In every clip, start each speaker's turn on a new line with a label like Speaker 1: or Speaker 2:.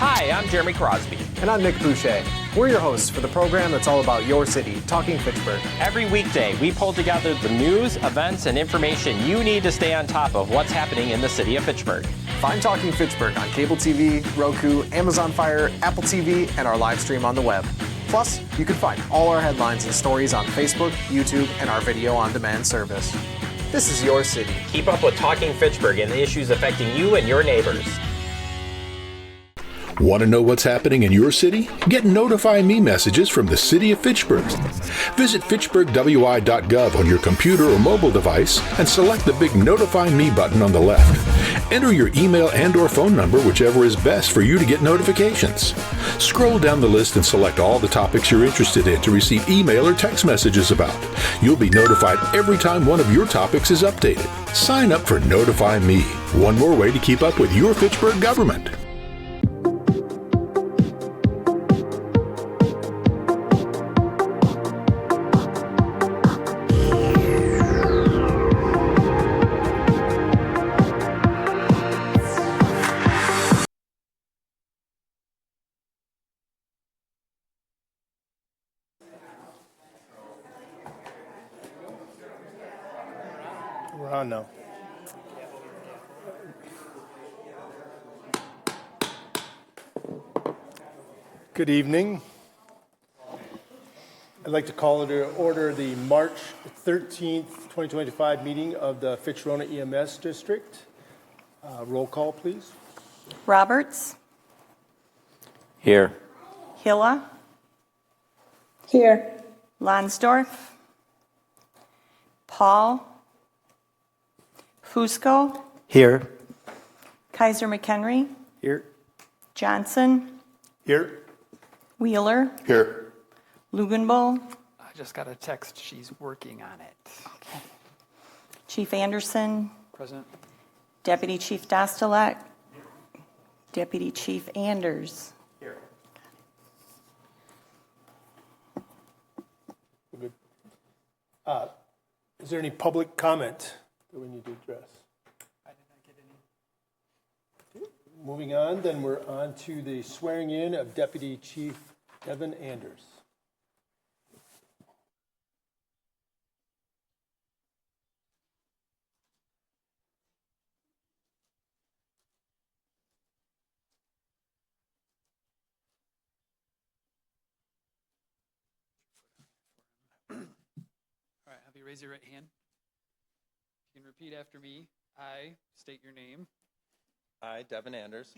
Speaker 1: Hi, I'm Jeremy Crosby.
Speaker 2: And I'm Nick Boucher. We're your hosts for the program that's all about your city, Talking Fitchburg.
Speaker 1: Every weekday, we pull together the news, events, and information you need to stay on top of what's happening in the city of Fitchburg.
Speaker 2: Find Talking Fitchburg on cable TV, Roku, Amazon Fire, Apple TV, and our live stream on the web. Plus, you can find all our headlines and stories on Facebook, YouTube, and our video on demand service. This is your city.
Speaker 1: Keep up with Talking Fitchburg and the issues affecting you and your neighbors.
Speaker 3: Want to know what's happening in your city? Get Notify Me messages from the City of Fitchburg. Visit fitchburgwi.gov on your computer or mobile device and select the big Notify Me button on the left. Enter your email and/or phone number, whichever is best for you to get notifications. Scroll down the list and select all the topics you're interested in to receive email or text messages about. You'll be notified every time one of your topics is updated. Sign up for Notify Me, one more way to keep up with your Fitchburg government.
Speaker 4: We're on now. Good evening. I'd like to call to order the March 13th, 2025 meeting of the Fitch-Rona EMS District. Roll call, please.
Speaker 5: Roberts.
Speaker 1: Here.
Speaker 5: Hilla.
Speaker 6: Here.
Speaker 5: Lonsdorf. Paul. Fusco.
Speaker 7: Here.
Speaker 5: Kaiser McHenry.
Speaker 7: Here.
Speaker 5: Johnson.
Speaker 4: Here.
Speaker 5: Wheeler.
Speaker 3: Here.
Speaker 5: Luganbull.
Speaker 7: I just got a text. She's working on it.
Speaker 5: Okay. Chief Anderson.
Speaker 7: Present.
Speaker 5: Deputy Chief Dostalek. Deputy Chief Anders.
Speaker 1: Here.
Speaker 4: Good. Is there any public comment that we need to address?
Speaker 7: I did not get any.
Speaker 4: Okay. Moving on, then we're on to the swearing in of Deputy Chief Devin Anders.
Speaker 7: All right, have you raise your right hand. You can repeat after me. I state your name.
Speaker 8: I, Devin Anders,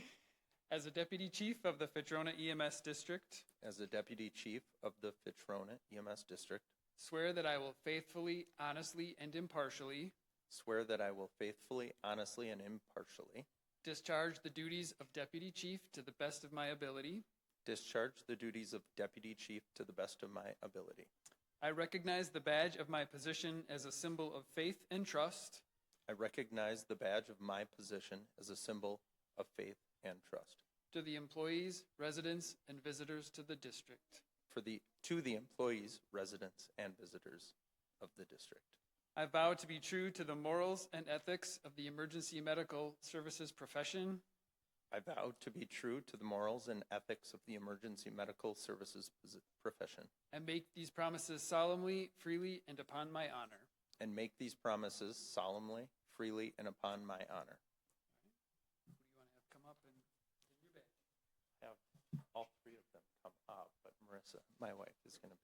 Speaker 7: As a Deputy Chief of the Fitch-Rona EMS District,
Speaker 8: as the Deputy Chief of the Fitch-Rona EMS District,
Speaker 7: swear that I will faithfully, honestly, and impartially
Speaker 8: swear that I will faithfully, honestly, and impartially
Speaker 7: discharge the duties of Deputy Chief to the best of my ability.
Speaker 8: discharge the duties of Deputy Chief to the best of my ability.
Speaker 7: I recognize the badge of my position as a symbol of faith and trust.
Speaker 8: I recognize the badge of my position as a symbol of faith and trust.
Speaker 7: To the employees, residents, and visitors to the district.
Speaker 8: To the employees, residents, and visitors of the district.
Speaker 7: I vow to be true to the morals and ethics of the emergency medical services profession.
Speaker 8: I vow to be true to the morals and ethics of the emergency medical services profession.
Speaker 7: And make these promises solemnly, freely, and upon my honor.
Speaker 8: And make these promises solemnly, freely, and upon my honor.
Speaker 7: Who do you want to have come up and give your badge?
Speaker 8: Have all three of them come up, but Marissa, my wife, is going to be.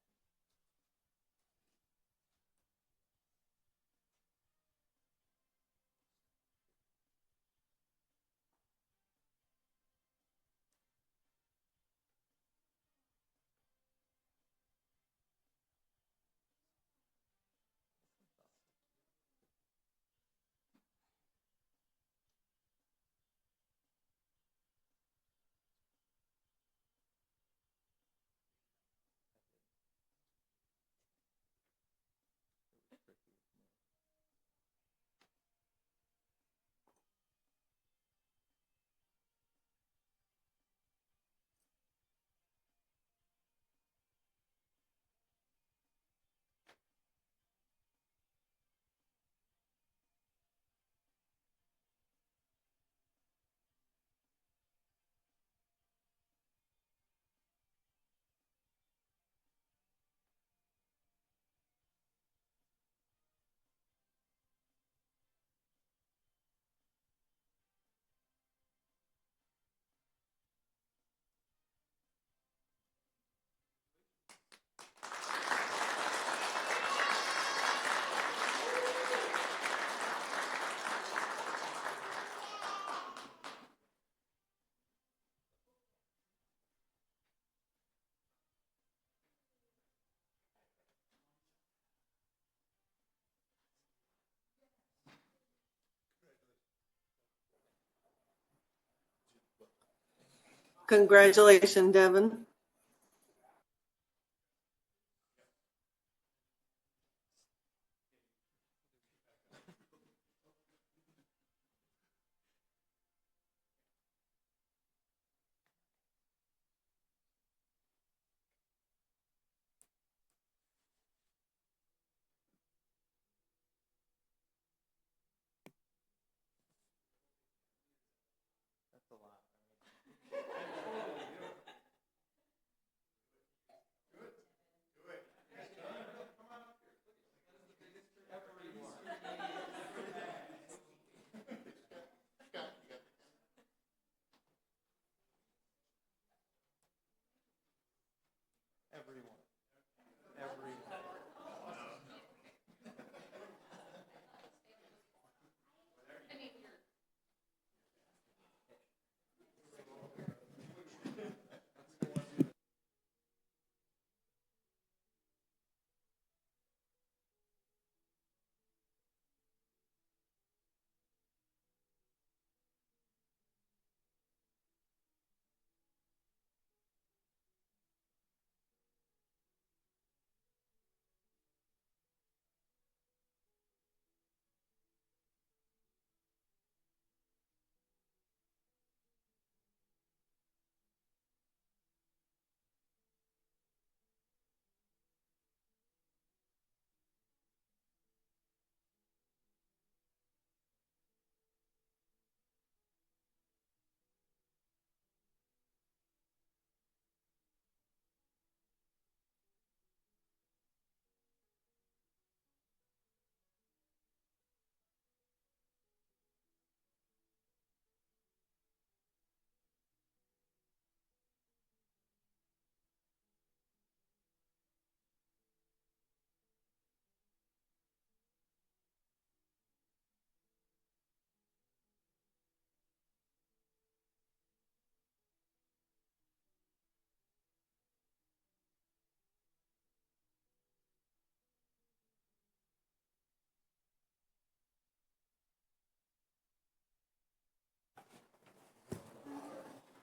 Speaker 6: Congratulations, Devin.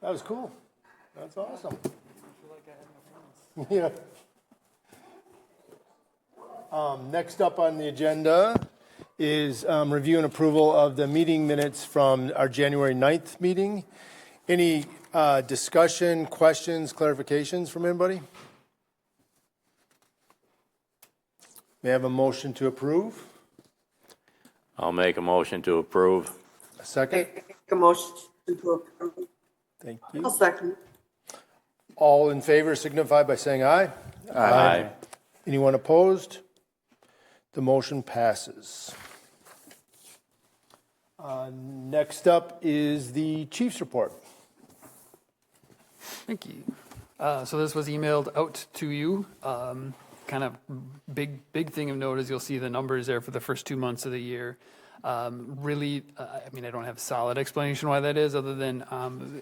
Speaker 4: That was cool. That's awesome. Yeah. Next up on the agenda is review and approval of the meeting minutes from our January 9th meeting. Any discussion, questions, clarifications from anybody? May I have a motion to approve?
Speaker 9: I'll make a motion to approve.
Speaker 4: A second?
Speaker 6: Make a motion to approve.
Speaker 4: Thank you.
Speaker 6: I'll second.
Speaker 4: All in favor signify by saying aye.
Speaker 9: Aye.
Speaker 4: Anyone opposed? The motion passes. Next up is the chief's report.
Speaker 7: Thank you. So this was emailed out to you. Kind of big thing of note is you'll see the numbers there for the first 2 months of the year. Really, I mean, I don't have a solid explanation why that is, other than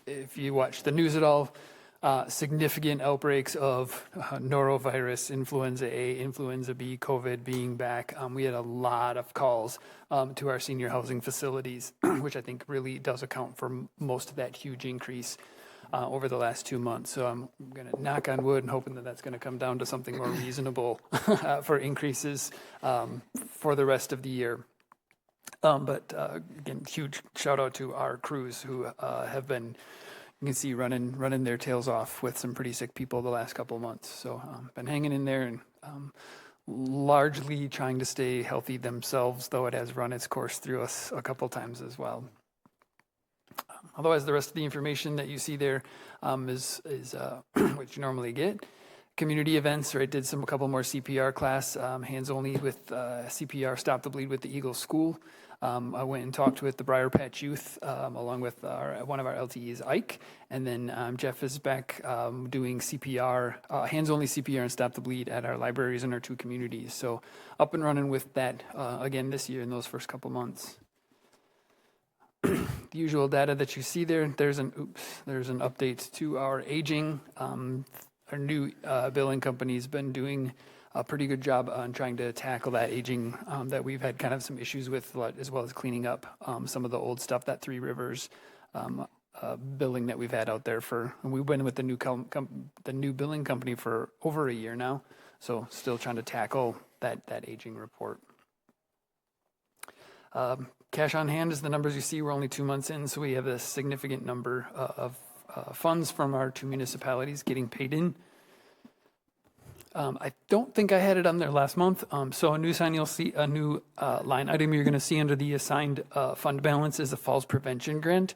Speaker 7: if you watch the news at all, significant outbreaks of norovirus, influenza A, influenza B, COVID being back. We had a lot of calls to our senior housing facilities, which I think really does account for most of that huge increase over the last 2 months. So I'm going to knock on wood and hoping that that's going to come down to something more reasonable for increases for the rest of the year. But again, huge shout out to our crews who have been, you can see, running their tails off with some pretty sick people the last couple of months. So been hanging in there and largely trying to stay healthy themselves, though it has run its course through us a couple times as well. Otherwise, the rest of the information that you see there is what you normally get. Community events, right? Did a couple more CPR class, hands only with CPR Stop the Bleed with the Eagle School. I went and talked with the Briar Patch Youth along with one of our LTEs, Ike, and then Jeff is back doing CPR, hands only CPR and Stop the Bleed at our libraries in our 2 communities. So up and running with that again this year in those first couple months. The usual data that you see there, there's an update to our aging. Our new billing company's been doing a pretty good job on trying to tackle that aging that we've had kind of some issues with, as well as cleaning up some of the old stuff, that Three Rivers billing that we've had out there and we've been with the new billing company for over a year now. So still trying to tackle that aging report. Cash on hand is the numbers you see. We're only 2 months in, so we have a significant number of funds from our 2 municipalities getting paid in. I don't think I had it on there last month. So a new sign you'll see, a new line item you're going to see under the assigned fund balance is the Falls Prevention Grant.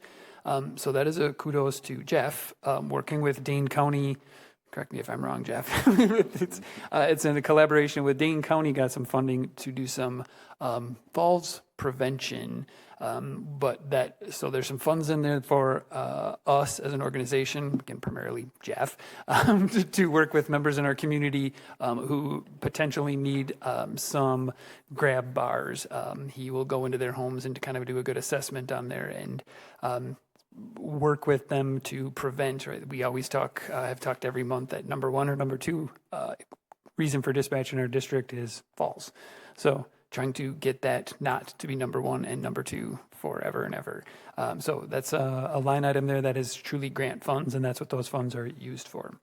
Speaker 7: So that is a kudos to Jeff, working with Dane County. Correct me if I'm wrong, Jeff. It's in a collaboration with Dane County, got some funding to do some falls prevention. So there's some funds in there for us as an organization, again, primarily Jeff, to work with members in our community who potentially need some grab bars. He will go into their homes and to kind of do a good assessment on there and work with them to prevent, right? We always have talked every month that number 1 or number 2 reason for dispatch in our district is falls. So trying to get that not to be number 1 and number 2 forever and ever. So that's a line item there that is truly grant funds, and that's what those funds are used for.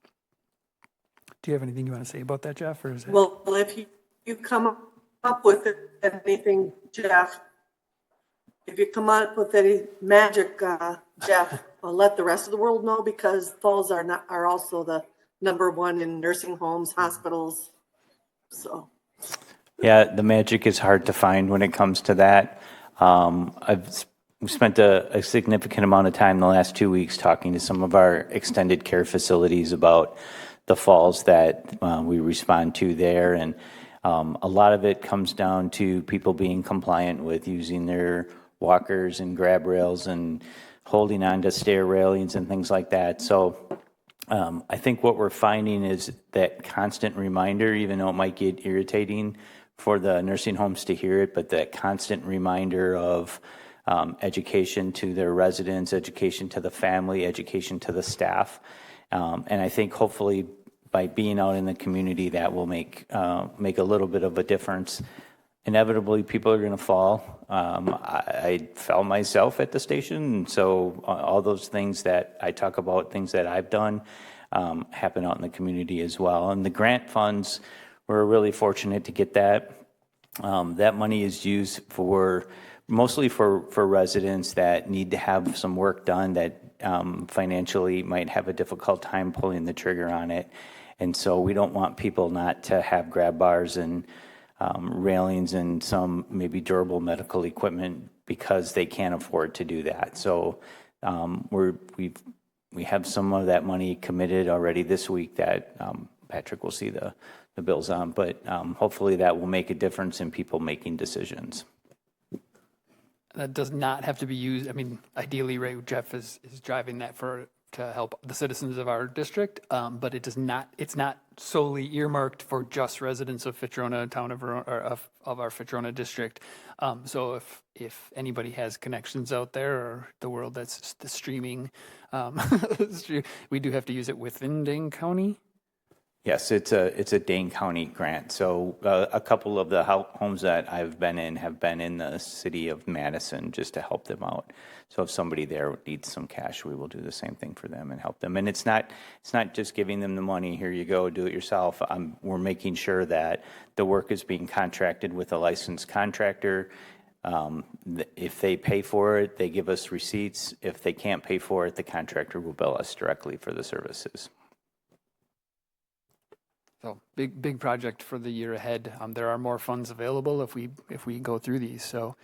Speaker 7: Do you have anything you want to say about that, Jeff? Or is it...
Speaker 6: Well, if you come up with anything, Jeff, if you come up with any magic, Jeff, let the rest of the world know, because falls are also the number 1 in nursing homes, hospitals. So.
Speaker 9: Yeah, the magic is hard to find when it comes to that. I've spent a significant amount of time the last 2 weeks talking to some of our extended care facilities about the falls that we respond to there. And a lot of it comes down to people being compliant with using their walkers and grab rails and holding on to stair railings and things like that. So I think what we're finding is that constant reminder, even though it might get irritating for the nursing homes to hear it, but that constant reminder of education to their residents, education to the family, education to the staff. And I think hopefully by being out in the community, that will make a little bit of a difference. Inevitably, people are going to fall. I fell myself at the station, and so all those things that I talk about, things that I've done, happen out in the community as well. And the grant funds, we're really fortunate to get that. That money is used mostly for residents that need to have some work done that financially might have a difficult time pulling the trigger on it. And so we don't want people not to have grab bars and railings and some maybe durable medical equipment because they can't afford to do that. So we have some of that money committed already this week that Patrick will see the bills on, but hopefully that will make a difference in people making decisions.
Speaker 7: That does not have to be used. I mean, ideally, right, Jeff is driving that to help the citizens of our district, but it does not. It's not solely earmarked for just residents of Fitch-Rona, town of Verona, or of our Fitch-Rona district. So if anybody has connections out there or the world that's the streaming, we do have to use it within Dane County.
Speaker 9: Yes, it's a Dane County grant. So a couple of the homes that I've been in have been in the city of Madison just to help them out. So if somebody there needs some cash, we will do the same thing for them and help them. And it's not just giving them the money, here you go, do it yourself. We're making sure that the work is being contracted with a licensed contractor. If they pay for it, they give us receipts. If they can't pay for it, the contractor will bill us directly for the services.
Speaker 7: So big project for the year ahead. There are more funds available if we go through these. So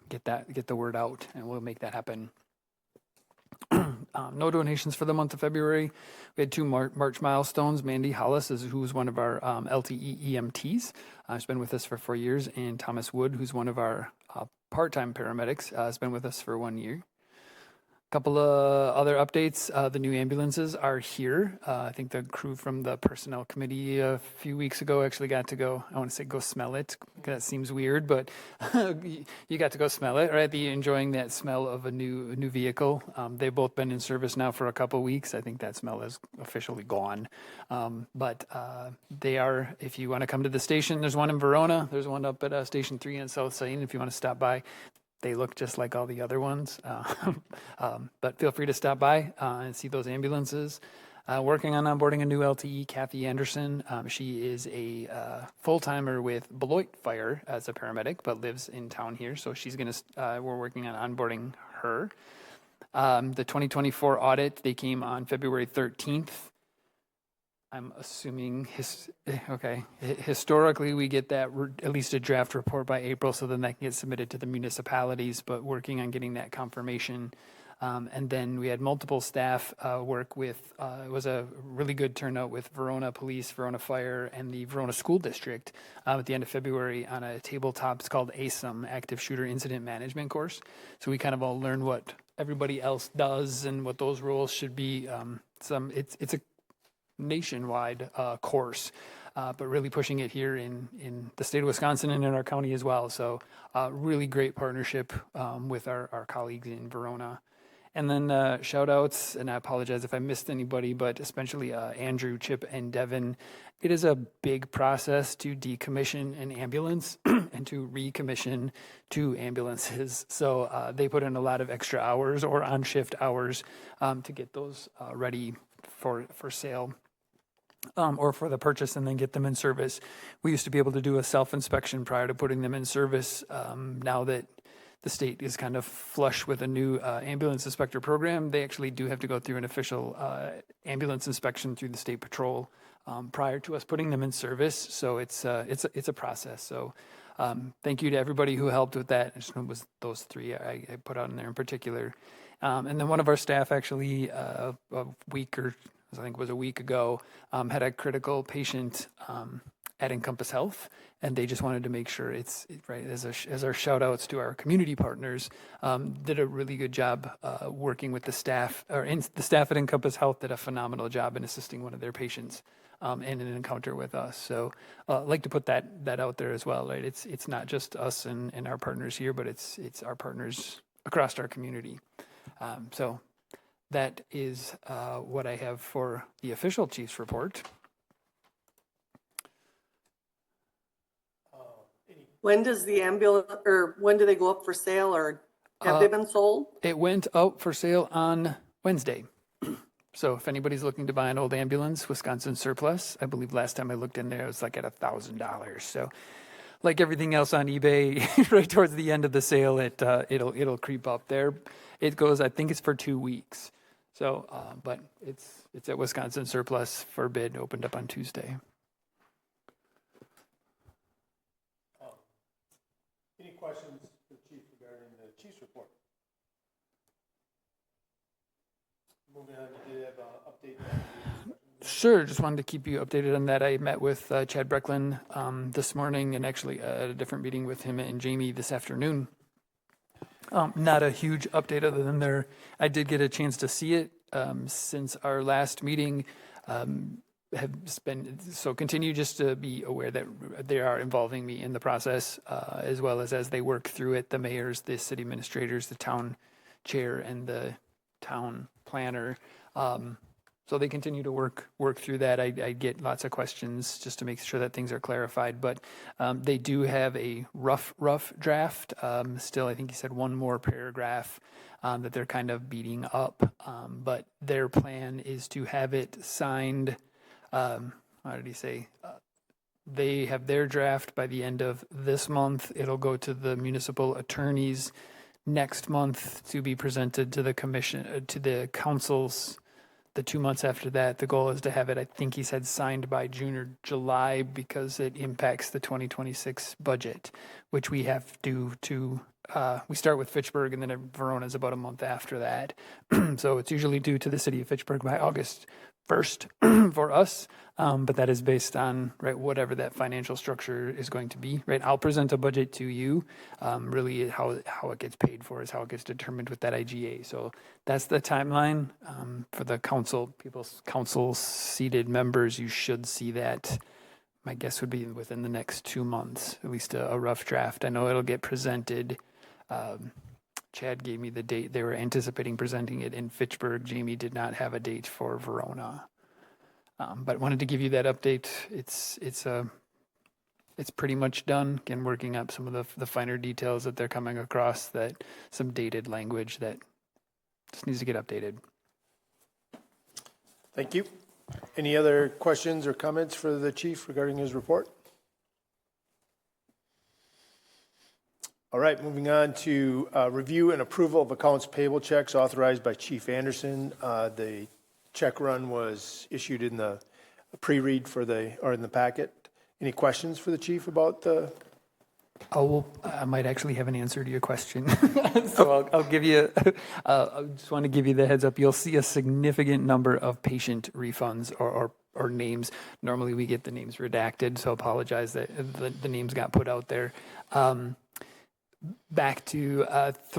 Speaker 7: get the word out, and we'll make that happen. No donations for the month of February. We had 2 March milestones. Mandy Hollis, who's one of our LTE EMTs, has been with us for 4 years, and Thomas Wood, who's one of our part-time paramedics, has been with us for 1 year. Couple of other updates. The new ambulances are here. I think the crew from the personnel committee a few weeks ago actually got to go, I want to say go smell it. That seems weird, but you got to go smell it, right? Enjoying that smell of a new vehicle. They've both been in service now for a couple weeks. I think that smell is officially gone. But they are, if you want to come to the station, there's one in Verona. There's one up at Station 3 in South Saint if you want to stop by. they look just like all the other ones. But feel free to stop by and see those ambulances. Working on onboarding a new LTE, Kathy Anderson. She is a full-timer with Beloit Fire as a paramedic, but lives in town here. So she's going to, we're working on onboarding her. The 2024 audit, they came on February 13th. I'm assuming, historically we get that, at least a draft report by April, so then that can get submitted to the municipalities, but working on getting that confirmation. And then we had multiple staff work with, it was a really good turnout with Verona Police, Verona Fire, and the Verona School District at the end of February on a tabletop. It's called ASIM, Active Shooter Incident Management course. So we kind of all learned what everybody else does and what those rules should be. It's a nationwide course, but really pushing it here in the state of Wisconsin and in our county as well. So really great partnership with our colleagues in Verona. And then shout outs, and I apologize if I missed anybody, but especially Andrew, Chip, and Devin. It is a big process to decommission an ambulance and to recommission 2 ambulances. So they put in a lot of extra hours or on shift hours to get those ready for sale. Or for the purchase and then get them in service. We used to be able to do a self-inspection prior to putting them in service. Now that the state is kind of flush with a new ambulance inspector program, they actually do have to go through an official ambulance inspection through the state patrol prior to us putting them in service. So it's a process. So thank you to everybody who helped with that. It was those 3 I put out in there in particular. And then one of our staff actually a week ago, had a critical patient at Encompass Health, and they just wanted to make sure it's right as our shout outs to our community partners, did a really good job working with the staff, the staff at Encompass Health did a phenomenal job in assisting one of their patients in an encounter with us. So I'd like to put that out there as well, right? It's not just us and our partners here, but it's our partners across our community. So that is what I have for the official chief's report.
Speaker 6: When does the ambulance, or when do they go up for sale, or have they been sold?
Speaker 7: It went out for sale on Wednesday. So if anybody's looking to buy an old ambulance, Wisconsin surplus, I believe last time I looked in there, it was like at $1,000. So like everything else on eBay, right towards the end of the sale, it'll creep up there. It goes, I think it's for 2 weeks. So, but it's at Wisconsin surplus for bid, opened up on Tuesday.
Speaker 4: Any questions for the chief regarding the chief's report? Moving on, you did have an update.
Speaker 7: Sure, just wanted to keep you updated on that. I met with Chad Brecklin this morning, and actually at a different meeting with him and Jamie this afternoon. Not a huge update other than I did get a chance to see it since our last meeting. So continue just to be aware that they are involving me in the process, as well as they work through it, the mayors, the city administrators, the town chair, and the town planner. So they continue to work through that. I get lots of questions just to make sure that things are clarified, but they do have a rough draft. Still, I think he said one more paragraph that they're kind of beating up, but their plan is to have it signed. What did he say? They have their draft by the end of this month. It'll go to the municipal attorneys next month to be presented to the commission, to the councils. The 2 months after that, the goal is to have it, I think he said, signed by June or July, because it impacts the 2026 budget, which we have to we start with Fitchburg, and then Verona is about a month after that. So it's usually due to the city of Fitchburg by August 1st for us, but that is based on whatever that financial structure is going to be. Right, I'll present a budget to you. Really, how it gets paid for is how it gets determined with that IGA. So that's the timeline for the council seated members. You should see that. My guess would be within the next 2 months, at least a rough draft. I know it'll get presented. Chad gave me the date. They were anticipating presenting it in Fitchburg. Jamie did not have a date for Verona. But wanted to give you that update. It's it's pretty much done. Again, working up some of the finer details that they're coming across, that some dated language that just needs to get updated.
Speaker 4: Thank you. Any other questions or comments for the chief regarding his report? All right, moving on to review and approval of accounts payable checks authorized by Chief Anderson. The check run was issued in the pre-read in the packet. Any questions for the chief about the?
Speaker 7: I might actually have an answer to your question. So I'll give you, I just want to give you the heads up. You'll see a significant number of patient refunds or names. Normally we get the names redacted, so I apologize that the names got put out there. Back to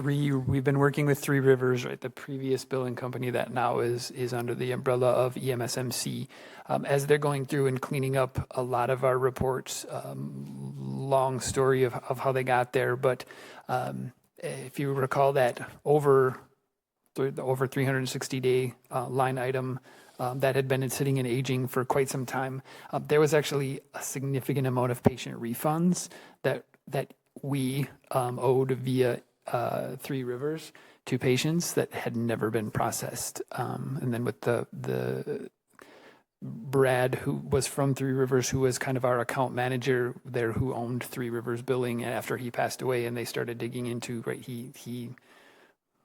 Speaker 7: we've been working with Three Rivers, right? The previous billing company that now is under the umbrella of EMSMC. As they're going through and cleaning up a lot of our reports, long story of how they got there, but if you recall that over 360-day line item that had been sitting and aging for quite some time, there was actually a significant amount of patient refunds that we owed via Three Rivers to patients that had never been processed. And then with the Brad, who was from Three Rivers, who was kind of our account manager there, who owned Three Rivers Billing, and after he passed away and they started digging into, right, he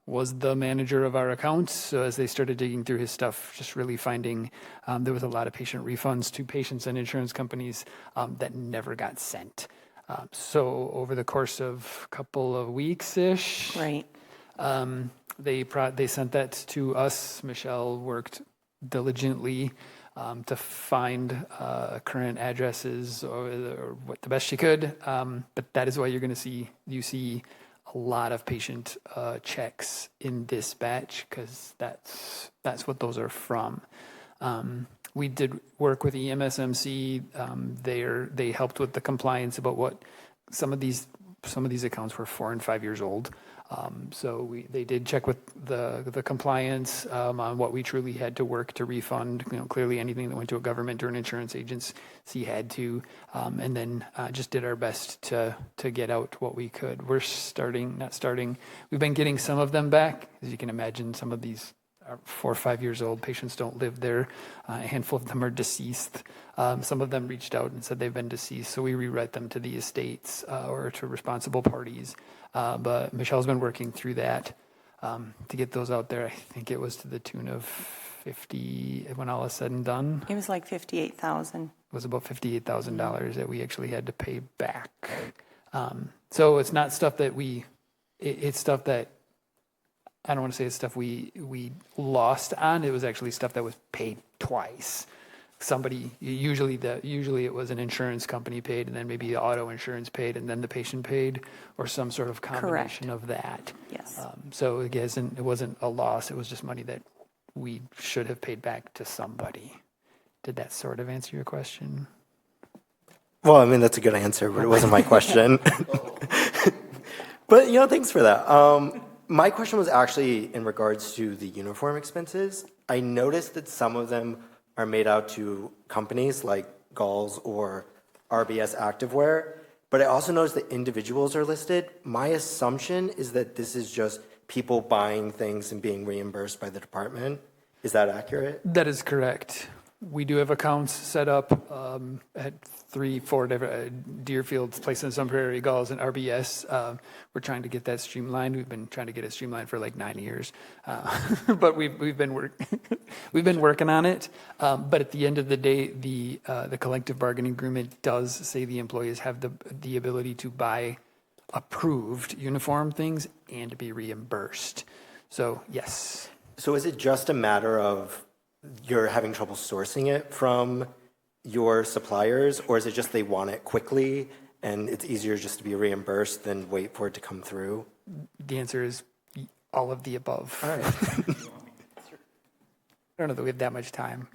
Speaker 7: was the manager of our accounts. So as they started digging through his stuff, just really finding there was a lot of patient refunds to patients and insurance companies that never got sent. So over the course of a couple of weeks-ish,
Speaker 5: Right.
Speaker 7: they sent that to us. Michelle worked diligently to find current addresses or what the best she could. But that is why you see a lot of patient checks in this batch, because that's what those are from. We did work with EMSMC. They helped with the compliance about what some of these accounts were 4 and 5 years old. So they did check with the compliance on what we truly had to work to refund. Clearly anything that went to a government or an insurance agency had to, and then just did our best to get out what we could. We've been getting some of them back. As you can imagine, some of these are 4 or 5 years old. Patients don't live there. A handful of them are deceased. Some of them reached out and said they've been deceased, so we rewrite them to the estates or to responsible parties. But Michelle's been working through that to get those out there. I think it was to the tune of 50 when all is said and done.
Speaker 5: It was like $58,000.
Speaker 7: It was about $58,000 that we actually had to pay back. So it's not stuff that it's stuff that, I don't want to say it's stuff we lost on. It was actually stuff that was paid twice. Usually it was an insurance company paid, and then maybe the auto insurance paid, and then the patient paid, or some sort of combination of that.
Speaker 5: Yes.
Speaker 7: So it wasn't a loss. It was just money that we should have paid back to somebody. Did that sort of answer your question?
Speaker 10: Well, I mean, that's a good answer, but it wasn't my question. But, thanks for that. My question was actually in regards to the uniform expenses. I noticed that some of them are made out to companies like Galls or RBS Activewear, but I also noticed that individuals are listed. My assumption is that this is just people buying things and being reimbursed by the department. Is that accurate?
Speaker 7: That is correct. We do have accounts set up at 3-4 different Deerfield, Place in Sun Prairie, Galls, and RBS. We're trying to get that streamlined. We've been trying to get it streamlined for like 9 years, but we've been working on it. But at the end of the day, the collective bargaining agreement does say the employees have the ability to buy approved uniform things and to be reimbursed. So yes.
Speaker 10: So is it just a matter of you're having trouble sourcing it from your suppliers, or is it just they want it quickly and it's easier just to be reimbursed than wait for it to come through?
Speaker 7: The answer is all of the above.
Speaker 10: All right.
Speaker 7: I don't know that we have that much time.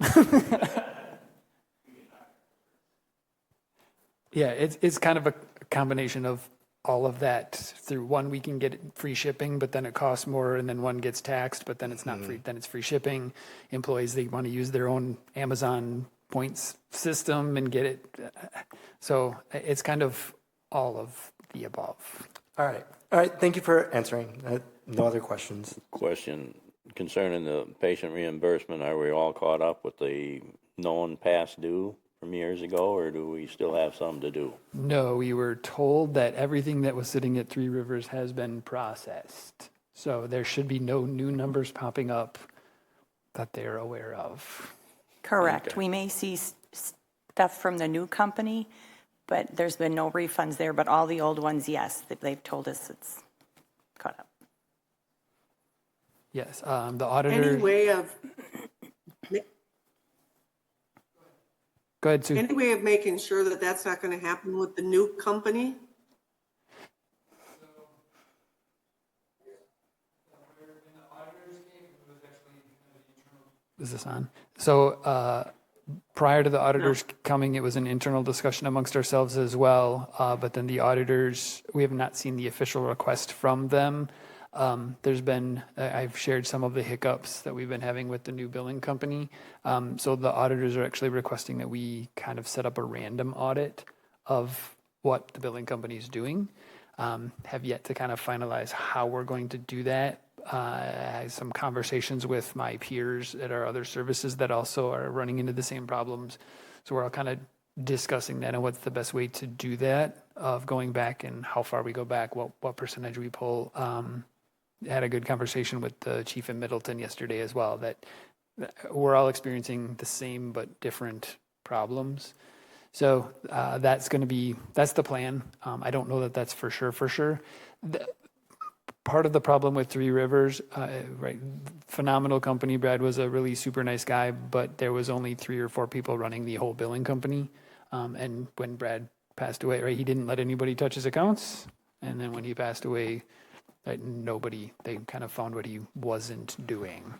Speaker 7: Yeah, it's kind of a combination of all of that. Through one, we can get free shipping, but then it costs more, and then one gets taxed, but then it's not free. Then it's free shipping. Employees, they want to use their own Amazon points system and get it. So it's kind of all of the above.
Speaker 10: All right. Thank you for answering. No other questions.
Speaker 11: Question concerning the patient reimbursement. Are we all caught up with the known past due from years ago, or do we still have some to do?
Speaker 7: No, we were told that everything that was sitting at Three Rivers has been processed. So there should be no new numbers popping up that they're aware of.
Speaker 5: Correct.
Speaker 11: Okay.
Speaker 5: We may see stuff from the new company, but there's been no refunds there. But all the old ones, yes, they've told us it's caught up.
Speaker 7: Yes, the auditor.
Speaker 6: Any way of,
Speaker 7: Go ahead, Sue.
Speaker 6: any way of making sure that that's not going to happen with the new company?
Speaker 7: Is this on? So prior to the auditors coming, it was an internal discussion amongst ourselves as well. But then the auditors, we have not seen the official request from them. There's been, I've shared some of the hiccups that we've been having with the new billing company. So the auditors are actually requesting that we kind of set up a random audit of what the billing company is doing. Have yet to kind of finalize how we're going to do that. I had some conversations with my peers at our other services that also are running into the same problems. So we're all kind of discussing that and what's the best way to do that, of going back and how far we go back, what percentage we pull. Had a good conversation with the chief in Middleton yesterday as well, that we're all experiencing the same but different problems. So that's the plan. I don't know that that's for sure. Part of the problem with Three Rivers, right, phenomenal company. Brad was a really super nice guy, but there was only 3 or 4 people running the whole billing company. And when Brad passed away, right, he didn't let anybody touch his accounts. And then when he passed away, they kind of found what he wasn't doing.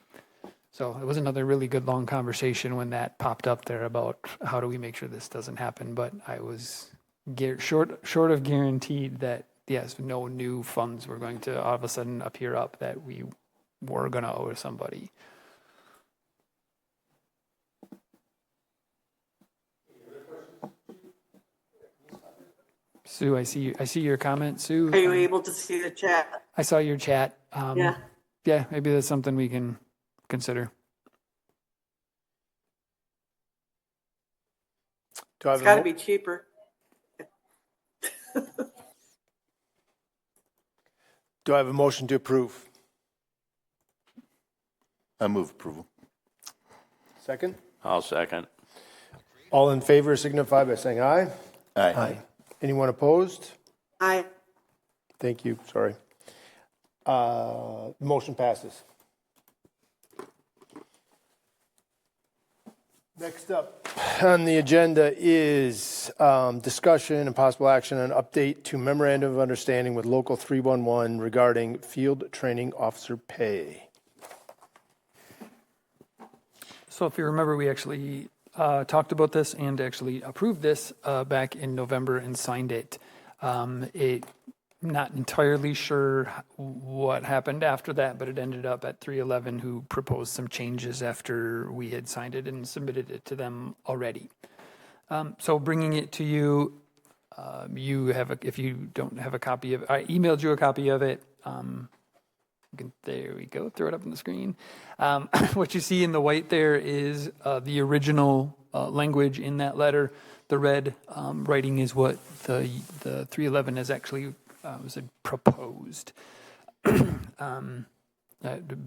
Speaker 7: So it was another really good long conversation when that popped up there about how do we make sure this doesn't happen. But I was short of guaranteed that, yes, no new funds were going to all of a sudden appear up that we were going to owe somebody. Sue, I see your comment, Sue.
Speaker 6: Are you able to see the chat?
Speaker 7: I saw your chat.
Speaker 6: Yeah.
Speaker 7: Yeah, maybe that's something we can consider.
Speaker 6: It's got to be cheaper.
Speaker 4: Do I have a motion to approve?
Speaker 12: I move approval.
Speaker 4: Second?
Speaker 11: I'll second.
Speaker 4: All in favor signify by saying aye.
Speaker 12: Aye.
Speaker 4: Anyone opposed?
Speaker 6: Aye.
Speaker 4: Thank you, sorry. Motion passes. Next up on the agenda is discussion and possible action on update to memorandum of understanding with Local 311 regarding field training officer pay.
Speaker 7: So if you remember, we actually talked about this and actually approved this back in November and signed it. Not entirely sure what happened after that, but it ended up at 311, who proposed some changes after we had signed it and submitted it to them already. So bringing it to you, if you don't have a copy of it, I emailed you a copy of it. There we go, throw it up on the screen. What you see in the white there is the original language in that letter. The red writing is what the 311 has actually was proposed. The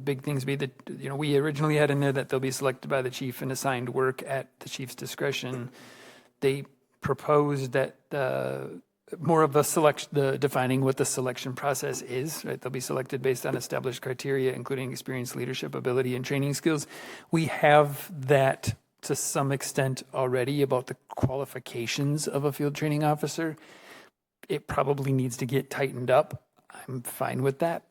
Speaker 7: big things be that, we originally had in there that they'll be selected by the chief and assigned work at the chief's discretion. They proposed that more of the defining what the selection process is, right? They'll be selected based on established criteria, including experience, leadership, ability, and training skills. We have that to some extent already about the qualifications of a field training officer. It probably needs to get tightened up. I'm fine with that.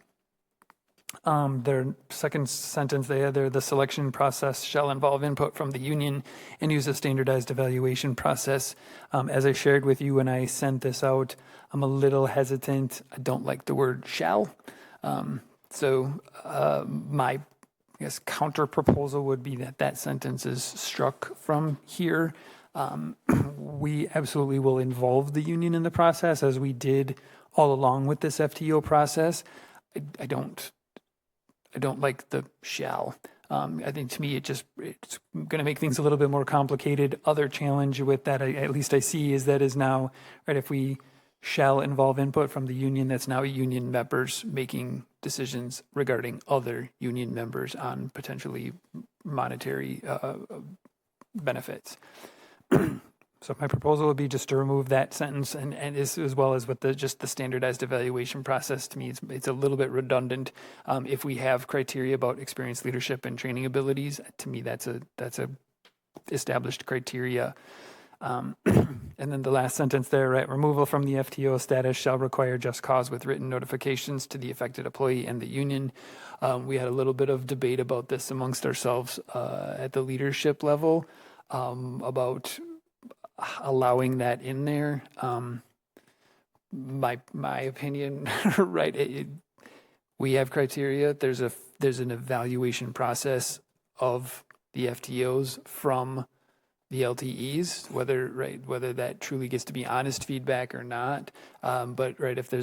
Speaker 7: Their second sentence there, the selection process shall involve input from the union and use a standardized evaluation process. As I shared with you when I sent this out, I'm a little hesitant. I don't like the word shall. My I guess counter proposal would be that that sentence is struck from here. We absolutely will involve the union in the process, as we did all along with this FTO process. I don't like the shall. I think to me it's going to make things a little bit more complicated. Other challenge with that, at least I see, is that is now, right, if we shall involve input from the union, that's now union members making decisions regarding other union members on potentially monetary benefits. So my proposal would be just to remove that sentence, and as well as with just the standardized evaluation process. To me, it's a little bit redundant. If we have criteria about experience, leadership, and training abilities, to me that's a established criteria. And then the last sentence there, right? Removal from the FTO status shall require just cause with written notifications to the affected employee and the union. We had a little bit of debate about this amongst ourselves at the leadership level about allowing that in there. My opinion, right? We have criteria. There's an evaluation process of the FTOs from the LTEs, whether that truly gets to be honest feedback or not. But right, if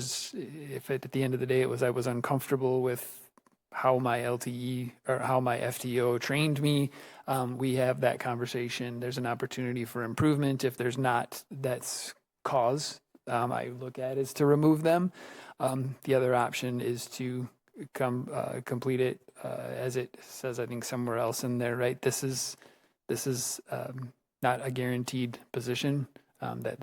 Speaker 7: at the end of the day I was uncomfortable with how my LTE or how my FTO trained me, we have that conversation. There's an opportunity for improvement. If there's not, that's cause I look at is to remove them. The other option is to complete it as it says, I think somewhere else in there, right? This is not a guaranteed position, that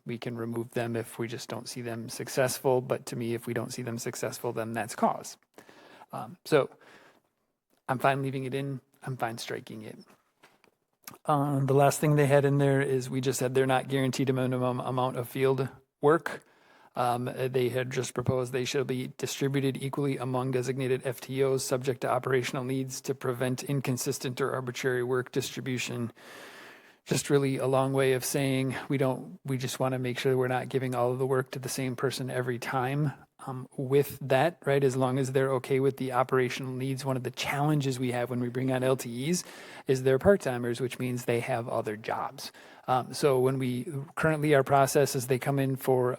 Speaker 7: we can remove them if we just don't see them successful. But to me, if we don't see them successful, then that's cause. So I'm fine leaving it in. I'm fine striking it. The last thing they had in there is we just said they're not guaranteed a minimum amount of field work. They had just proposed they shall be distributed equally among designated FTOs subject to operational needs to prevent inconsistent or arbitrary work distribution. Just really a long way of saying we just want to make sure we're not giving all of the work to the same person every time. With that, right, as long as they're okay with the operational needs, one of the challenges we have when we bring on LTEs is they're part-timers, which means they have other jobs. So when currently our process is they come in for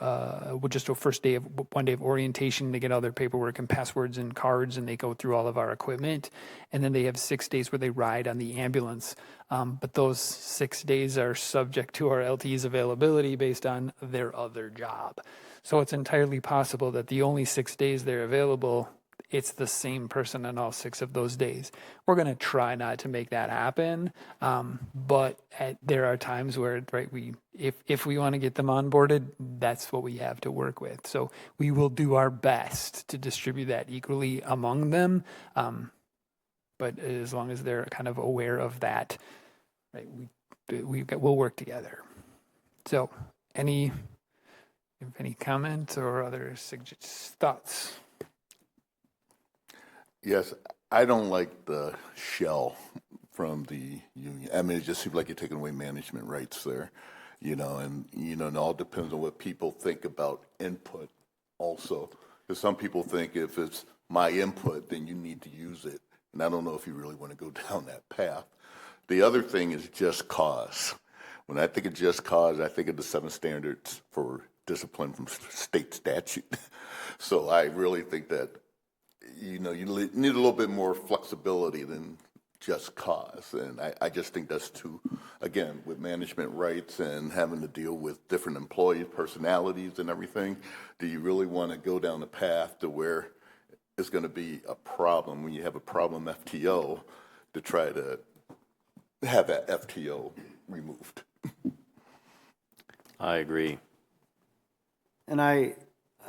Speaker 7: just a one day of orientation, they get all their paperwork and passwords and cards, and they go through all of our equipment. And then they have 6 days where they ride on the ambulance. But those 6 days are subject to our LTE's availability based on their other job. So it's entirely possible that the only 6 days they're available, it's the same person on all 6 of those days. We're going to try not to make that happen, but there are times where, right, if we want to get them onboarded, that's what we have to work with. So we will do our best to distribute that equally among them, but as long as they're kind of aware of that, right, we'll work together. So any comments or other thoughts?
Speaker 12: Yes, I don't like the shell from the union. I mean, it just seems like you're taking away management rights there, and it all depends on what people think about input also. Because some people think if it's my input, then you need to use it. And I don't know if you really want to go down that path. The other thing is just cause. When I think of just cause, I think of the 7 standards for discipline from state statute. So I really think that, you need a little bit more flexibility than just cause. And I just think that's too, again, with management rights and having to deal with different employee personalities and everything, do you really want to go down the path to where it's going to be a problem when you have a problem FTO to try to have that FTO removed?
Speaker 11: I agree.
Speaker 13: And I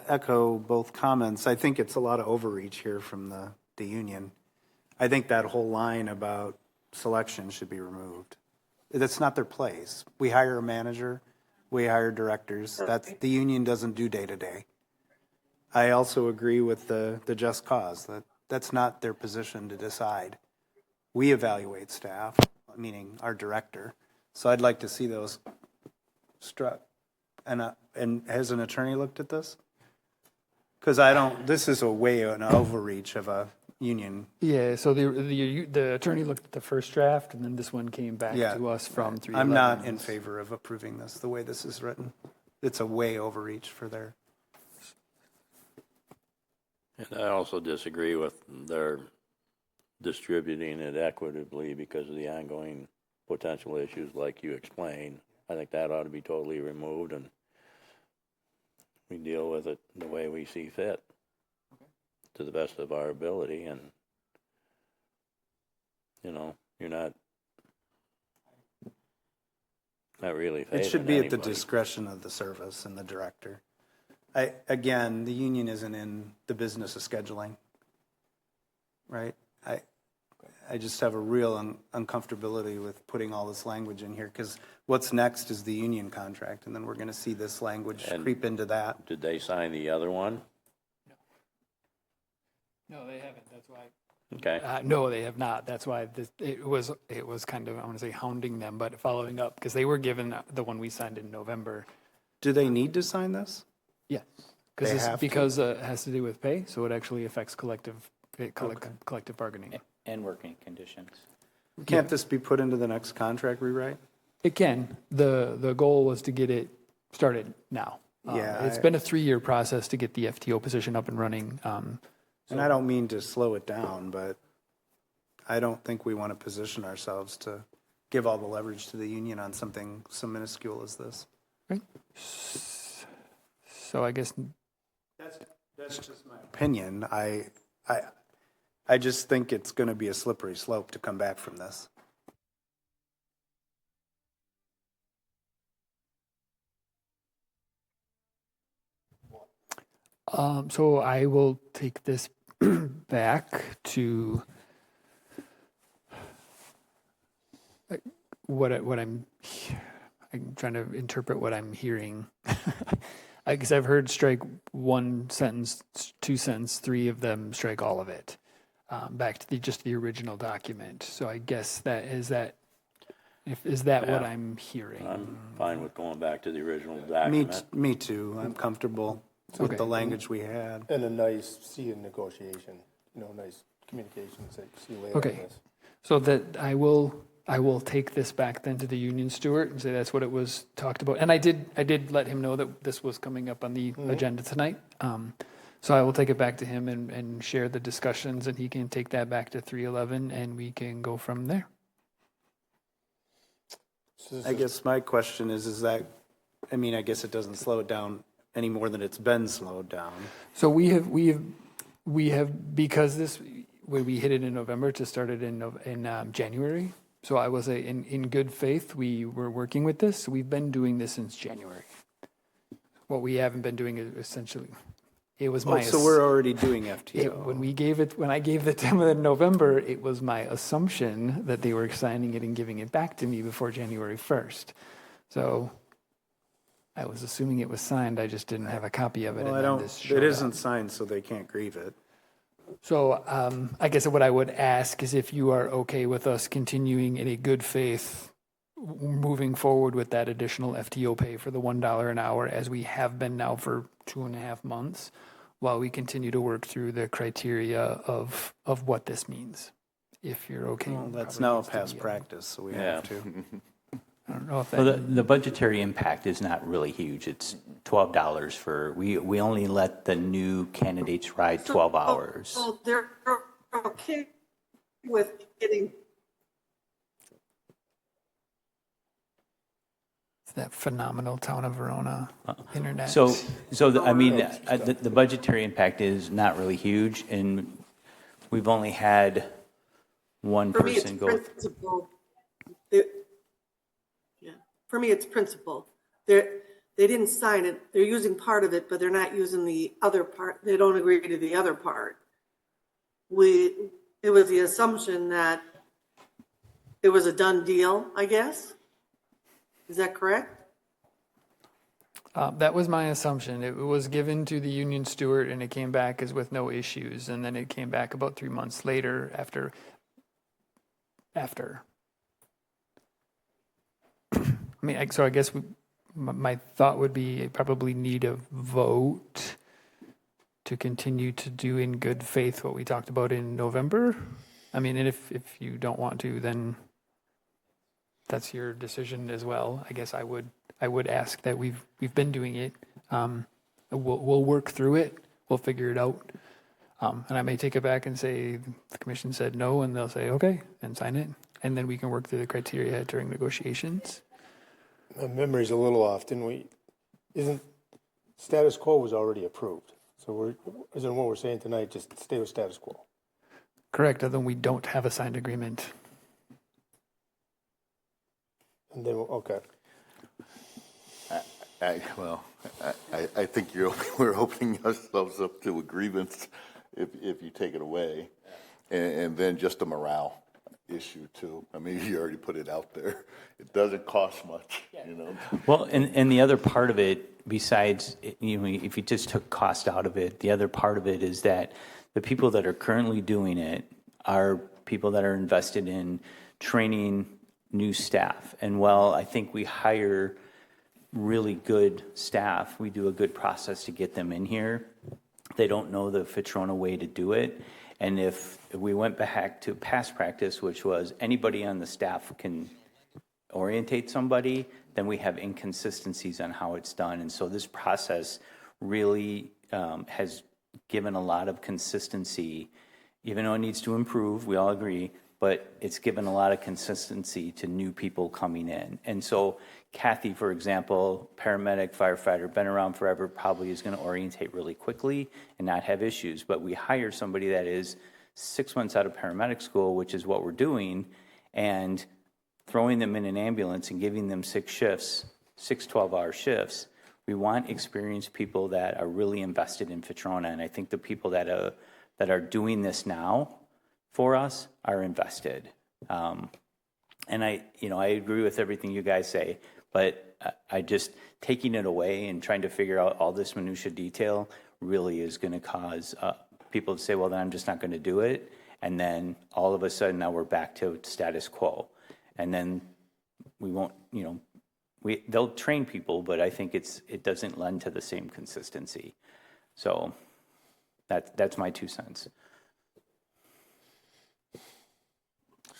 Speaker 13: echo both comments. I think it's a lot of overreach here from the union. I think that whole line about selection should be removed. That's not their place. We hire a manager, we hire directors. The union doesn't do day-to-day. I also agree with the just cause. That's not their position to decide. We evaluate staff, meaning our director. So I'd like to see those struck. And has an attorney looked at this? Because this is a way an overreach of union.
Speaker 7: Yeah, so the attorney looked at the first draft, and then this one came back to us from 311.
Speaker 13: I'm not in favor of approving this the way this is written. It's a way overreach for their.
Speaker 11: And I also disagree with their distributing it equitably because of the ongoing potential issues like you explained. I think that ought to be totally removed, and we deal with it the way we see fit to the best of our ability. And, you know, you're not really favoring
Speaker 13: It should be at the
Speaker 11: anybody.
Speaker 13: discretion of the service and the director. Again, the union isn't in the business of scheduling, right? I just have a real uncomfortability with putting all this language in here, because what's next is the union contract, and then we're going to see this language creep into that.
Speaker 11: Did they sign the other one?
Speaker 7: No, they haven't. That's why.
Speaker 11: Okay.
Speaker 7: No, they have not. That's why it was kind of, I want to say, hounding them, but following up, because they were given the one we signed in November.
Speaker 13: Do they need to sign this?
Speaker 7: Yes, because it has to do with pay, so it actually affects collective bargaining.
Speaker 9: And working conditions.
Speaker 13: Can't this be put into the next contract rewrite?
Speaker 7: It can. The goal was to get it started now. It's been a 3-year process to get the FTO position up and running.
Speaker 13: And I don't mean to slow it down, but I don't think we want to position ourselves to give all the leverage to the union on something so minuscule as this.
Speaker 7: Right. So I guess
Speaker 13: that's just my opinion. I just think it's going to be a slippery slope to come back from this.
Speaker 7: So I will take this back to what I'm trying to interpret what I'm hearing. I guess I've heard strike 1 sentence, 2 sentences, 3 of them strike all of it, back to just the original document. So I guess is that what I'm hearing?
Speaker 11: I'm fine with going back to the original document.
Speaker 13: Me too. I'm comfortable with the language we had.
Speaker 4: And a nice C in negotiation, nice communications that you see later on
Speaker 7: Okay,
Speaker 4: this.
Speaker 7: so that I will take this back then to the union steward and say that's what it was talked about. And I did let him know that this was coming up on the agenda tonight. So I will take it back to him and share the discussions, and he can take that back to 311, and we can go from there.
Speaker 13: I guess my question is that, I guess it doesn't slow it down any more than it's been slowed down.
Speaker 7: So we have because we hit it in November to start it in January. So I will say in good faith, we were working with this. We've been doing this since January. What we haven't been doing is essentially, it was my...
Speaker 13: So we're already doing FTO.
Speaker 7: When I gave it to them in November, it was my assumption that they were signing it and giving it back to me before January 1st. So I was assuming it was signed. I just didn't have a copy of it.
Speaker 13: Well, it isn't signed, so they can't grieve it.
Speaker 7: So I guess what I would ask is if you are okay with us continuing in a good faith, moving forward with that additional FTO pay for the $1 an hour as we have been now for 2.5 months, while we continue to work through the criteria of what this means. If you're okay.
Speaker 13: Well, that's now a past practice, so we have to.
Speaker 7: I don't know if
Speaker 9: Well, the budgetary impact is not really huge. It's $12 for, we only let the new candidates ride 12 hours.
Speaker 6: So they're okay with getting.
Speaker 7: It's that phenomenal town of Verona internet.
Speaker 9: The budgetary impact is not really huge, and we've only had one
Speaker 6: For me, it's
Speaker 9: person go.
Speaker 6: principle. For me, it's principle. They didn't sign it. They're using part of it, but they're not using the other part. They don't agree to the other part. It was the assumption that it was a done deal, I guess. Is that correct?
Speaker 7: That was my assumption. It was given to the union steward, and it came back as with no issues. And then it came back about 3 months later after. So I guess my thought would be I probably need a vote to continue to do in good faith what we talked about in November. I mean, and if you don't want to, then that's your decision as well. I guess I would ask that we've been doing it. We'll work through it. We'll figure it out. And I may take it back and say the commission said no, and they'll say okay and sign it, and then we can work through the criteria during negotiations.
Speaker 4: My memory's a little off, didn't we? Isn't status quo was already approved? So isn't what we're saying tonight just stay with status quo?
Speaker 7: Correct. Other than we don't have a signed agreement.
Speaker 4: And then okay.
Speaker 12: I think we're opening ourselves up to agreements if you take it away, and then just a morale issue too. I mean, you already put it out there. It doesn't cost much, you know.
Speaker 9: Well, and the other part of it, besides, you know, if you just took cost out of it, the other part of it is that the people that are currently doing it are people that are invested in training new staff. And while I think we hire really good staff, we do a good process to get them in here, they don't know the Fitch-Rona way to do it. And if we went back to past practice, which was anybody on the staff can orientate somebody, then we have inconsistencies on how it's done. And so this process really has given a lot of consistency, even though it needs to improve, we all agree, but it's given a lot of consistency to new people coming in. And so Kathy, for example, paramedic, firefighter, been around forever, probably is going to orientate really quickly and not have issues. But we hire somebody that is 6 months out of paramedic school, which is what we're doing, and throwing them in an ambulance and giving them 6 shifts, 6 12-hour shifts. We want experienced people that are really invested in Fitch-Rona, and I think the people that are doing this now for us are invested. And I agree with everything you guys say, but I just taking it away and trying to figure out all this minutia detail really is going to cause people to say, well, then I'm just not going to do it. And then all of a sudden now we're back to status quo. And then we won't, they'll train people, but I think it doesn't lend to the same consistency. So that's my 2 cents.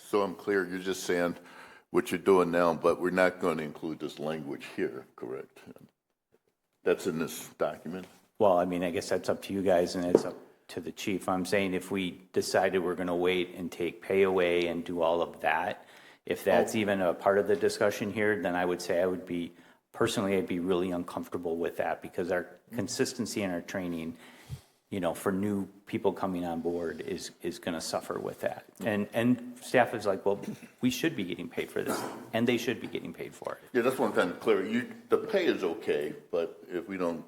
Speaker 12: So I'm clear, you're just saying what you're doing now, but we're not going to include this language here, correct? That's in this document?
Speaker 9: Well, I mean, I guess that's up to you guys and it's up to the chief. I'm saying if we decided we're going to wait and take pay away and do all of that, if that's even a part of the discussion here, then I would say I'd be really uncomfortable with that because our consistency in our training, for new people coming on board is going to suffer with that. And staff is like, well, we should be getting paid for this, and they should be getting paid for it.
Speaker 12: Yeah, that's one thing clear. The pay is okay, but if we don't,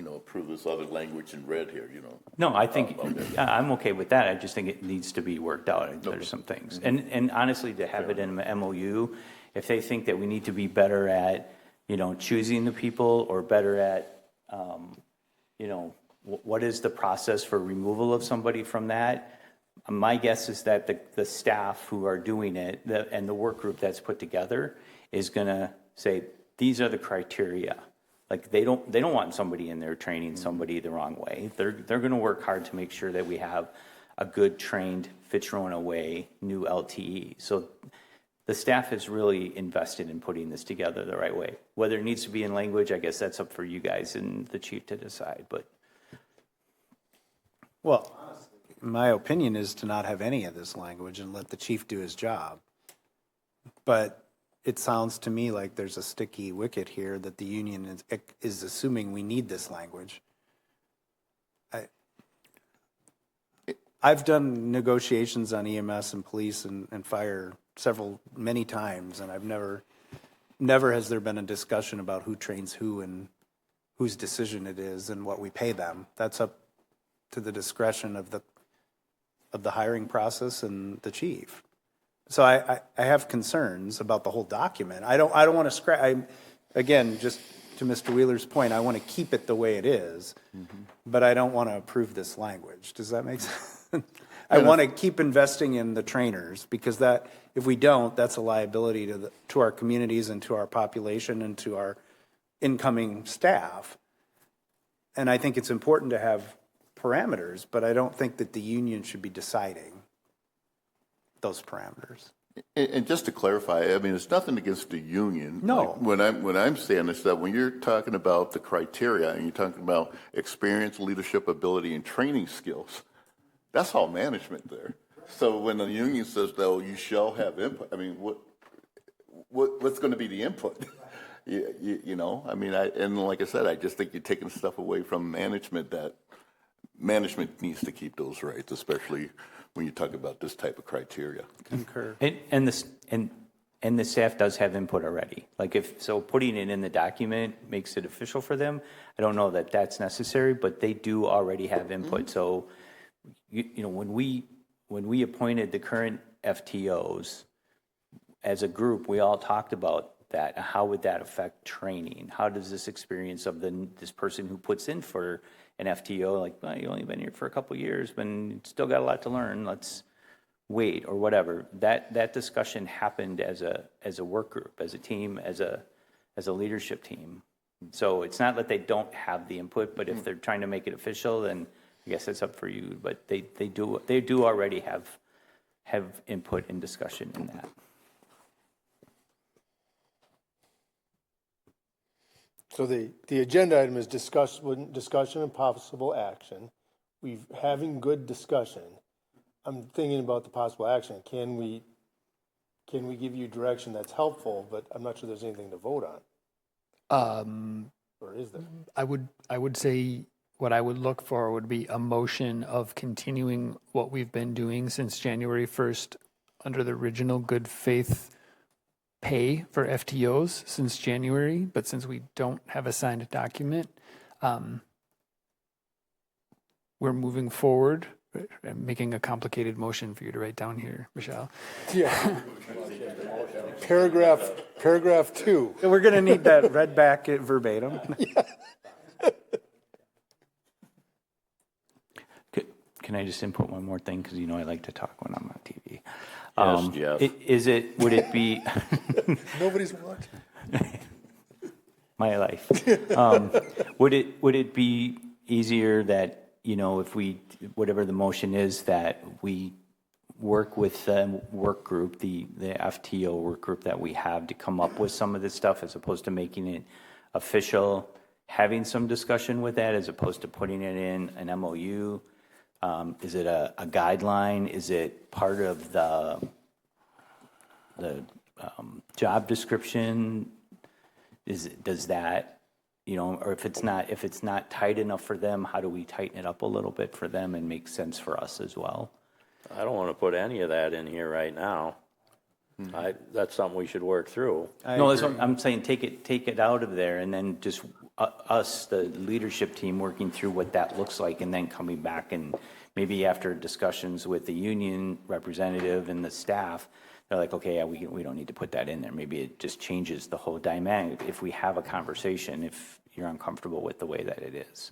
Speaker 12: approve this other language in red here,
Speaker 9: No, I think I'm okay with that. I just think it needs to be worked out. There's some things, and honestly, to have it in an MOU, if they think that we need to be better at, choosing the people or better at, what is the process for removal of somebody from that? My guess is that the staff who are doing it and the work group that's put together is going to say, these are the criteria. Like they don't want somebody in there training somebody the wrong way. They're going to work hard to make sure that we have a good trained Fitch-Rona way new LTE. So the staff is really invested in putting this together the right way. Whether it needs to be in language, I guess that's up for you guys and the chief to decide. But
Speaker 13: well, my opinion is to not have any of this language and let the chief do his job. But it sounds to me like there's a sticky wicket here that the union is assuming we need this language. I've done negotiations on EMS and police and fire many times, and I've never has there been a discussion about who trains who and whose decision it is and what we pay them. That's up to the discretion of the hiring process and the chief. So I have concerns about the whole document. I don't want to again, just to Mr. Wheeler's point, I want to keep it the way it is, but I don't want to approve this language. Does that make sense? I want to keep investing in the trainers because if we don't, that's a liability to our communities and to our population and to our incoming staff. And I think it's important to have parameters, but I don't think that the union should be deciding those parameters.
Speaker 12: And just to clarify, I mean, it's nothing against the union.
Speaker 13: No.
Speaker 12: Like, when I'm saying this stuff, when you're talking about the criteria and you're talking about experience, leadership, ability, and training skills, that's all management there. So when the union says, though, you shall have input, I mean, what's going to be the input? You know, I mean, and like I said, I just think you're taking stuff away from management that management needs to keep those rights, especially when you talk about this type of criteria.
Speaker 13: Concur.
Speaker 9: And the staff does have input already. Like putting it in the document makes it official for them. I don't know that that's necessary, but they do already have input. Mm-hmm. So, you know, when we appointed the current FTOs as a group, we all talked about that. How would that affect training? How does this experience of this person who puts in for an FTO, like, well, you've only been here for a couple of years, but you still got a lot to learn, let's wait, or whatever. That discussion happened as a work group, as a team, as a leadership team. So it's not that they don't have the input, but if they're trying to make it official, then I guess it's up for you. But they do already have input and discussion in that.
Speaker 4: So the agenda item is discussion and possible action. We're having good discussion. I'm thinking about the possible action. Can we give you direction that's helpful, but I'm not sure there's anything to vote on. Or is there?
Speaker 7: I would say what I would look for would be a motion of continuing what we've been doing since January 1st under the original good faith pay for FTOs since January, but since we don't have a signed document, we're moving forward. I'm making a complicated motion for you to write down here, Michelle.
Speaker 4: Yeah. Paragraph 2.
Speaker 13: We're going to need that read back verbatim.
Speaker 4: Yeah.
Speaker 9: Can I just input one more thing? Because you know I like to talk when I'm on TV.
Speaker 11: Yes, Jeff.
Speaker 9: Would it be...
Speaker 4: Nobody's watching.
Speaker 9: My life. Would it be easier that, you know, if we, whatever the motion is, that we work with the work group, the FTO work group that we have to come up with some of this stuff as opposed to making it official, having some discussion with that as opposed to putting it in an MOU? Is it a guideline? Is it part of the job description? Does that, you know, or if it's not tight enough for them, how do we tighten it up a little bit for them and make sense for us as well?
Speaker 11: I don't want to put any of that in here right now. That's something we should work through.
Speaker 9: No, that's what I'm saying. Take it out of there, and then just us, the leadership team, working through what that looks like, and then coming back and maybe after discussions with the union representative and the staff, they're like, okay, yeah, we don't need to put that in there. Maybe it just changes the whole dynamic if we have a conversation. If you're uncomfortable with the way that it is,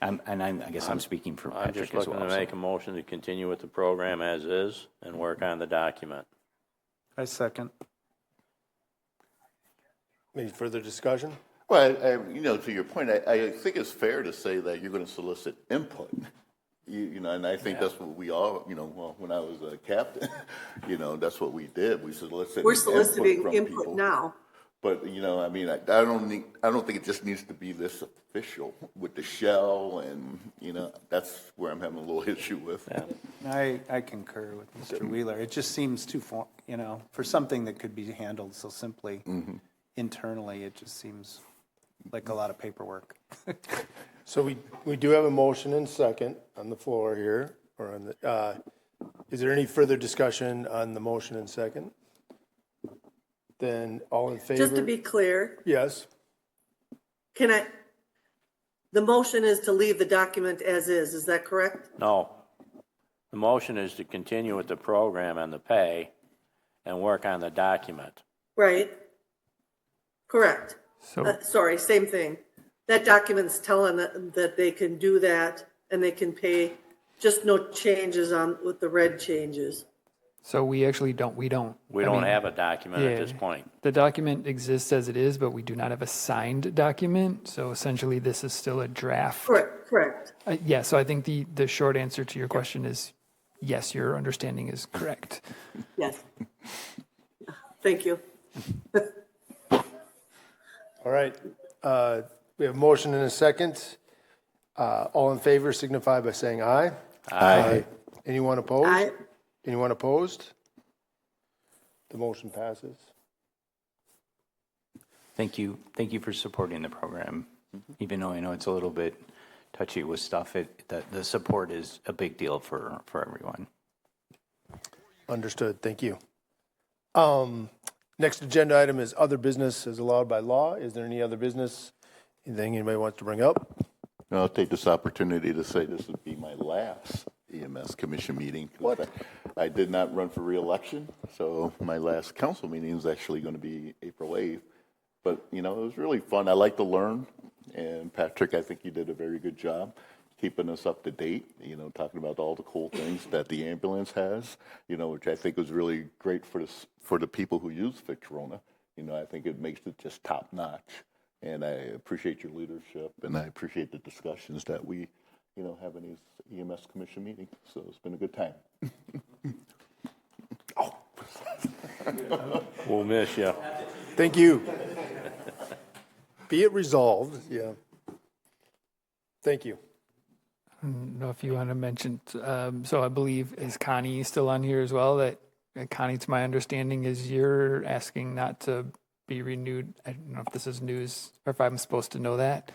Speaker 9: I guess I'm speaking for Patrick
Speaker 11: I'm just
Speaker 9: as
Speaker 11: looking
Speaker 9: well.
Speaker 11: to make a motion to continue with the program as is and work on the document.
Speaker 13: I second.
Speaker 4: Any further discussion?
Speaker 12: Well, you know, to your point, I think it's fair to say that you're going to solicit input. You know, and I think that's what we all, you know, well, when I was a captain, you know, that's what we did. We solicited.
Speaker 6: We're soliciting
Speaker 12: from
Speaker 6: input
Speaker 12: people.
Speaker 6: now.
Speaker 12: But you know, I mean, I don't think it just needs to be this official with the shell, and you know, that's where I'm having a little issue with.
Speaker 13: I concur with Mr. Wheeler. It just seems too, you know, for something that could be handled so simply internally, it just seems like a lot of paperwork.
Speaker 4: So we do have a motion and second on the floor here, or on the. Is there any further discussion on the motion and second? Then all in favor?
Speaker 6: Just to be clear,
Speaker 4: Yes.
Speaker 6: The motion is to leave the document as is that correct?
Speaker 11: No. The motion is to continue with the program and the pay and work on the document.
Speaker 6: Right. Correct.
Speaker 7: So
Speaker 6: Sorry, same thing. That document's telling that they can do that and they can pay, just no changes on with the red changes.
Speaker 7: So we actually don't,
Speaker 11: We don't have a document at this point.
Speaker 7: The document exists as it is, but we do not have a signed document. So essentially, this is still a draft.
Speaker 6: Correct.
Speaker 7: Yeah, so I think the short answer to your question is yes, your understanding is correct.
Speaker 6: Yes. Thank you.
Speaker 4: All right. We have a motion and a second. All in favor signify by saying aye.
Speaker 11: Aye.
Speaker 4: Anyone opposed?
Speaker 6: Aye.
Speaker 4: Anyone opposed? The motion passes.
Speaker 9: Thank you for supporting the program. Even though I know it's a little bit touchy with stuff, the support is a big deal for everyone.
Speaker 4: Understood. Thank you. Next agenda item is other business as allowed by law. Is there any other business? Anything anybody wants to bring up?
Speaker 12: I'll take this opportunity to say this would be my last EMS commission meeting. What? I did not run for re-election, so my last council meeting is actually going to be April 8th. But, it was really fun. I like to learn. And Patrick, I think you did a very good job keeping us up to date, talking about all the cool things that the ambulance has, which I think was really great for the people who use Fitch-Rona. I think it makes it just top notch. And I appreciate your leadership, and I appreciate the discussions that we, have in these EMS commission meetings. So it's been a good time.
Speaker 11: We'll miss you.
Speaker 4: Thank you. Be it resolved. Yeah. Thank you.
Speaker 7: I don't know if you want to mention, so I believe, is Connie still on here as well? That Connie, to my understanding, is you're asking not to be renewed. I don't know if this is news or if I'm supposed to know that.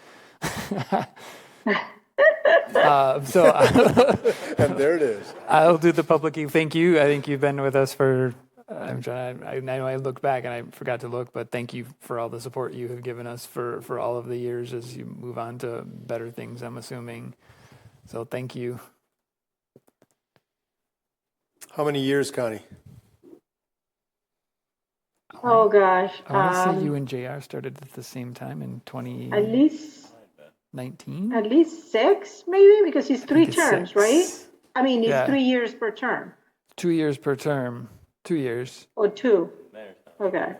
Speaker 4: And there it is.
Speaker 7: I'll do the public thank you. I think you've been with us for, I know I looked back and I forgot to look, but thank you for all the support you have given us for all of the years as you move on to better things, I'm assuming. So thank you.
Speaker 4: How many years, Connie?
Speaker 14: Oh gosh.
Speaker 7: I want to say you and JR started at the same time in 2019.
Speaker 14: At least 6, maybe, because it's 3 terms,
Speaker 7: 6.
Speaker 14: right? I mean, it's
Speaker 7: Yeah.
Speaker 14: 3 years per term.
Speaker 7: 2 years per term. 2 years.
Speaker 14: Or 2. Okay.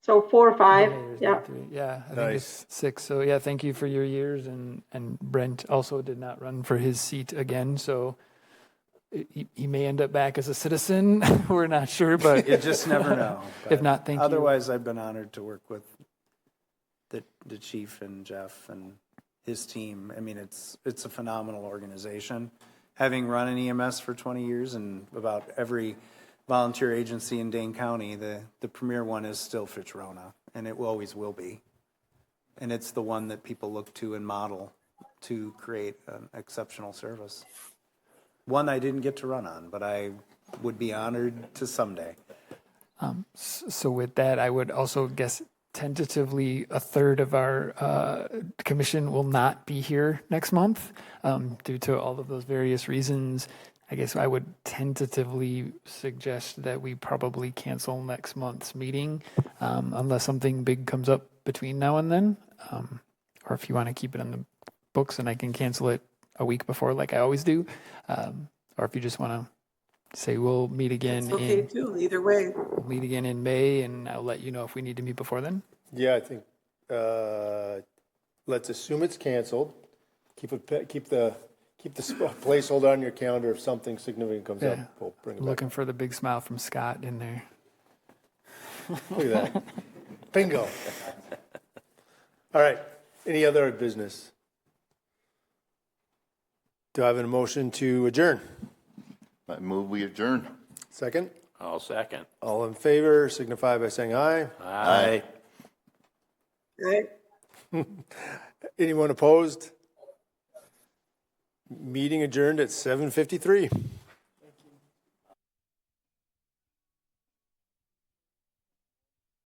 Speaker 14: So 4 or 5. Yeah.
Speaker 7: Yeah, I think
Speaker 4: Nice.
Speaker 7: it's 6. So yeah, thank you for your years. And Brent also did not run for his seat again. So he may end up back as a citizen. We're not sure, but
Speaker 13: You just never know.
Speaker 7: if not, thank you.
Speaker 13: Otherwise, I've been honored to work with the chief and Jeff and his team. I mean, it's a phenomenal organization. Having run an EMS for 20 years and about every volunteer agency in Dane County, the premier one is still Fitch-Rona, and it always will be. And it's the one that people look to and model to create an exceptional service. One I didn't get to run on, but I would be honored to someday.
Speaker 7: So with that, I would also guess tentatively a third of our commission will not be here next month due to all of those various reasons. I guess I would tentatively suggest that we probably cancel next month's meeting unless something big comes up between now and then. Or if you want to keep it in the books and I can cancel it a week before like I always do. Or if you just want to say we'll meet again.
Speaker 6: It's okay too, either way.
Speaker 7: We'll meet again in May and I'll let you know if we need to meet before then.
Speaker 4: Yeah, I think let's assume it's canceled. Keep the placeholder on your calendar. If something significant comes up, we'll bring it back.
Speaker 7: Looking for the big smile from Scott in there.
Speaker 4: Look at that. Bingo. All right. Any other business? Do I have a motion to adjourn?
Speaker 12: I move we adjourn.
Speaker 4: Second?
Speaker 11: I'll second.
Speaker 4: All in favor signify by saying aye.
Speaker 11: Aye.
Speaker 6: Right?
Speaker 4: Anyone opposed? Meeting adjourned at 7:53.